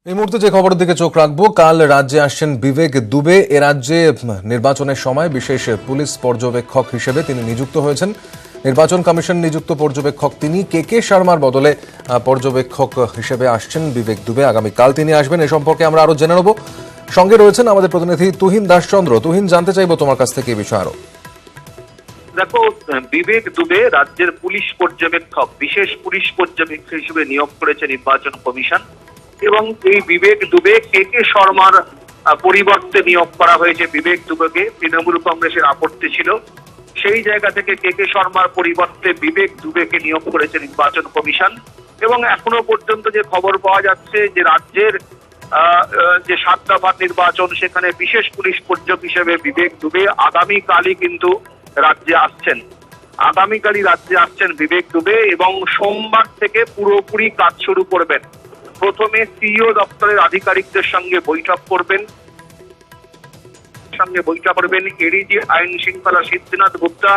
এই মুহূর্তে যে খবরের দিকে চোখ রাখবো, কাল রাজ্যে আসছেন বিবেক দুবে। এ রাজ্যে নির্বাচনের সময় বিশেষ পুলিশ পর্যবেক্ষক হিসেবে তিনি নিযুক্ত হয়েছেন। নির্বাচন কমিশন নিযুক্ত পর্যবেক্ষক তিনি। কে শর্মার বদলে পর্যবেক্ষক হিসেবে আসছেন বিবেক দুবে। আগামীকাল তিনি আসবেন, এ সম্পর্কে আমরা আরো জেনে নেব। সঙ্গে রয়েছেন আমাদের প্রতিনিধি তুহিন দাসচন্দ্র। তুহিন, জানতে চাইবো তোমার কাছ থেকে এই বিষয়ে আরো। দেখো, বিবেক দুবে রাজ্যের পুলিশ পর্যবেক্ষক, বিশেষ পুলিশ পর্যবেক্ষক হিসেবে নিয়োগ করেছে নির্বাচন কমিশন। এবং এই বিবেক দুবে কে শর্মার পরিবর্তে নিয়োগ করা হয়েছে। বিবেক দুবেকে তৃণমূল কংগ্রেসের আপত্তি ছিল, সেই জায়গা থেকে কে শর্মার পরিবর্তে বিবেক দুবেকে নিয়োগ করেছে নির্বাচন কমিশন। এবং এখনো পর্যন্ত যে খবর পাওয়া যাচ্ছে যে রাজ্যের যে 7 দফার নির্বাচন, সেখানে বিশেষ পুলিশ পর্যবেক্ষক হিসেবে বিবেক দুবে আগামীকালই কিন্তু রাজ্যে আসছেন। আগামীকালই রাজ্যে আসছেন বিবেক দুবে এবং সোমবার থেকে পুরোপুরি কাজ শুরু করবেন। প্রথমে সিইও দপ্তরের আধিকারিকদের সঙ্গে বৈঠক করবেন, এডিজি আইন শৃঙ্খলা সিদ্ধিনাথ গুপ্তা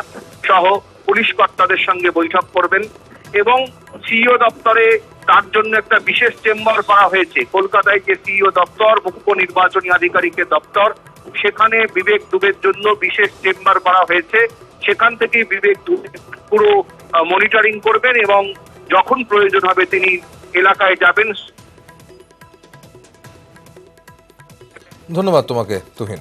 সহ পুলিশ কর্তাদের সঙ্গে বৈঠক করবেন। এবং সিইও দপ্তরে তার জন্য একটা বিশেষ চেম্বার করা হয়েছে। কলকাতায় যে সিইও দপ্তর, মুখ্য নির্বাচনী আধিকারিকের দপ্তর, সেখানে বিবেক দুবের জন্য বিশেষ চেম্বার করা হয়েছে। সেখান থেকে বিবেক দুবে পুরো মনিটরিং করবেন এবং যখন প্রয়োজন হবে তিনি এলাকায় যাবেন। ধন্যবাদ তোমাকে তুহিন।